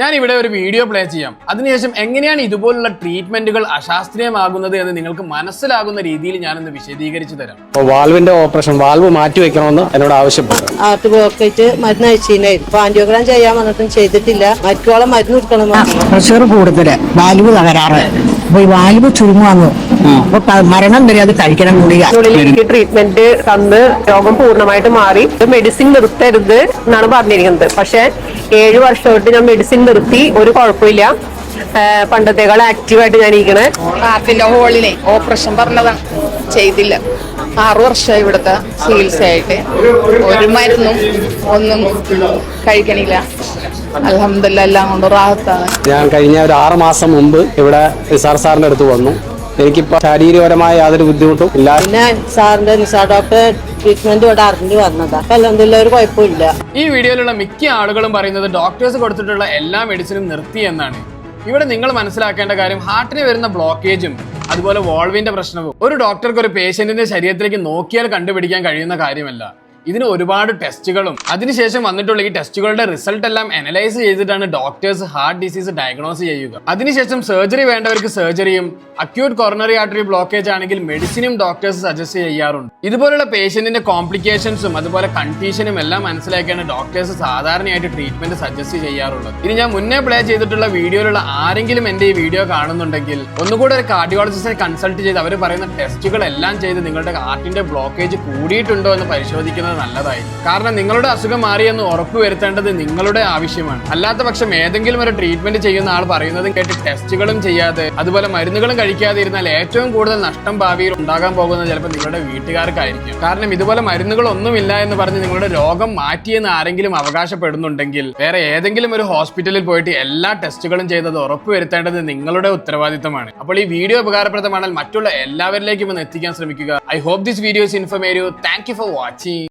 ഞാൻ ഇവിടെ ഒരു വീഡിയോ പ്ലേ ചെയ്യാം. അതിനുശേഷം എങ്ങനെയാണ് ഇതുപോലുള്ള ട്രീറ്റ്മെന്റുകൾ അശാസ്ത്രീയമാകുന്നത് എന്ന് നിങ്ങൾക്ക് മനസ്സിലാകുന്ന രീതിയിൽ ഞാനൊന്ന് വിശദീകരിച്ചു തരാം. വാൽവിന്റെ ഓപ്പറേഷൻ, വാൽവ് മാറ്റി വെക്കണമെന്ന് എന്നോട് ആവശ്യപ്പെട്ടു. ഹാർട്ട് ബ്ലോക്കേറ്റ് മരുന്ന് അയച്ചിട്ടുണ്ടായിരുന്നു. ഇപ്പൊ ആൻജിയോഗ്രാം ചെയ്യാൻ വന്നിട്ടും ചെയ്തിട്ടില്ല. മറ്റോളം മരുന്ന് കൊടുക്കണം. പ്രഷർ കൂടുതല്, വാൽവ് തകരാറ്, അപ്പൊ ഈ വാൽവ് ചുരുങ്ങുവാങ്ങും. അപ്പൊ മരണം വരെ അത് കഴിക്കണം. എനിക്ക് ട്രീറ്റ്മെന്റ് തന്ന് രോഗം പൂർണ്ണമായിട്ട് മാറി. മെഡിസിൻ നിർത്തരുത് എന്നാണ് പറഞ്ഞിരിക്കുന്നത്. പക്ഷെ 7 വർഷമായിട്ട് ഞാൻ മെഡിസിൻ നിർത്തി, ഒരു കുഴപ്പമില്ല. പണ്ടത്തേക്കാൾ ആക്റ്റീവായിട്ട് ഞാൻ ഇരിക്കണേ. ഹാർട്ടിന്റെ ഹോളിനെ ഓപ്പറേഷൻ പറഞ്ഞതാണ്, ചെയ്തില്ല. 6 വർഷമായി ഇവിടുത്തെ ചികിത്സയായിട്ട് ഒരു മരുന്നും ഒന്നും കഴിക്കണില്ല. അൽഹംദുലില്ലാ എല്ലാം കൊണ്ട് റാഹത്താണ്. ഞാൻ കഴിഞ്ഞ ഒരു 6 മാസം മുമ്പ് ഇവിടെ നിസാർ സാറിന്റെ അടുത്ത് വന്നു. എനിക്കിപ്പോ ശാരീരികപരമായ യാതൊരു ബുദ്ധിമുട്ടും ഇല്ല. പിന്നെ സാറിന്റെ നിസാർ ഡോക്ടർ ട്രീറ്റ്മെന്റ് ഇവിടെ അറിഞ്ഞു വന്നതാ. അൽഹംദുലില്ലാ ഒരു കുഴപ്പമില്ല. ഈ വീഡിയോയിലുള്ള മിക്ക ആളുകളും പറയുന്നത് ഡോക്ടേഴ്സ് കൊടുത്തിട്ടുള്ള എല്ലാ മെഡിസിനും നിർത്തി എന്നാണ്. ഇവിടെ നിങ്ങൾ മനസ്സിലാക്കേണ്ട കാര്യം, ഹാർട്ടിന് വരുന്ന ബ്ലോക്കേജും അതുപോലെ വാൾവിന്റെ പ്രശ്നവും ഒരു ഡോക്ടർക്ക് ഒരു പേഷ്യന്റിന്റെ ശരീരത്തിലേക്ക് നോക്കിയാൽ കണ്ടുപിടിക്കാൻ കഴിയുന്ന കാര്യമല്ല. ഇതിന് ഒരുപാട് ടെസ്റ്റുകളും അതിനുശേഷം വന്നിട്ടുള്ള ഈ ടെസ്റ്റുകളുടെ റിസൾട്ട് എല്ലാം അനലൈസ് ചെയ്തിട്ടാണ് ഡോക്ടേഴ്സ് ഹാർട്ട് ഡിസീസ് ഡയഗ്നോസ് ചെയ്യുക. അതിനുശേഷം സർജറി വേണ്ടവർക്ക് സർജറിയും, അക്യൂട്ട് കൊറോണറി ആർട്ടറി ബ്ലോക്കേജ് ആണെങ്കിൽ മെഡിസിനും ഡോക്ടേഴ്സ് സജസ്റ്റ് ചെയ്യാറുണ്ട്. ഇതുപോലുള്ള പേഷ്യന്റിന്റെ കോംപ്ലിക്കേഷൻസും അതുപോലെ കണ്ടീഷനും എല്ലാം മനസ്സിലാക്കിയാണ് ഡോക്ടേഴ്സ് സാധാരണയായിട്ട് ട്രീറ്റ്മെന്റ് സജസ്റ്റ് ചെയ്യാറുള്ളത്. ഇനി ഞാൻ മുന്നേ പ്ലേ ചെയ്തിട്ടുള്ള വീഡിയോയിലുള്ള ആരെങ്കിലും എന്റെ ഈ വീഡിയോ കാണുന്നുണ്ടെങ്കിൽ ഒന്നുകൂടെ ഒരു കാർഡിയോളജിസ്റ്റിനെ കൺസൾട്ട് ചെയ്ത് അവർ പറയുന്ന ടെസ്റ്റുകൾ എല്ലാം ചെയ്ത് നിങ്ങളുടെ ഹാർട്ടിന്റെ ബ്ലോക്കേജ് കൂടിയിട്ടുണ്ടോ എന്ന് പരിശോധിക്കുന്നത് നല്ലതായിരിക്കും. കാരണം നിങ്ങളുടെ അസുഖം മാറിയെന്ന് ഉറപ്പുവരുത്തേണ്ടത് നിങ്ങളുടെ ആവശ്യമാണ്. അല്ലാത്ത പക്ഷം ഏതെങ്കിലും ഒരു ട്രീറ്റ്മെന്റ് ചെയ്യുന്ന ആൾ പറയുന്നതും കേട്ട് ടെസ്റ്റുകളും ചെയ്യാതെ അതുപോലെ മരുന്നുകളും കഴിക്കാതെ ഇരുന്നാൽ ഏറ്റവും കൂടുതൽ നഷ്ടം ഭാവിയിൽ ഉണ്ടാകാൻ പോകുന്നത് ചിലപ്പോൾ നിങ്ങളുടെ വീട്ടുകാർക്കായിരിക്കും. കാരണം ഇതുപോലെ മരുന്നുകളൊന്നുമില്ല എന്ന് പറഞ്ഞ് നിങ്ങളുടെ രോഗം മാറ്റിയെന്ന് ആരെങ്കിലും അവകാശപ്പെടുന്നുണ്ടെങ്കിൽ വേറെ ഏതെങ്കിലും ഒരു ഹോസ്പിറ്റലിൽ പോയിട്ട് എല്ലാ ടെസ്റ്റുകളും ചെയ്തത് ഉറപ്പുവരുത്തേണ്ടത് നിങ്ങളുടെ ഉത്തരവാദിത്തമാണ്. അപ്പോൾ ഈ വീഡിയോ ഉപകാരപ്രദമാണെങ്കിൽ മറ്റുള്ള എല്ലാവരിലേക്കും ഒന്ന് എത്തിക്കാൻ ശ്രമിക്കുക. I hope this video is informative. Thank you for watching.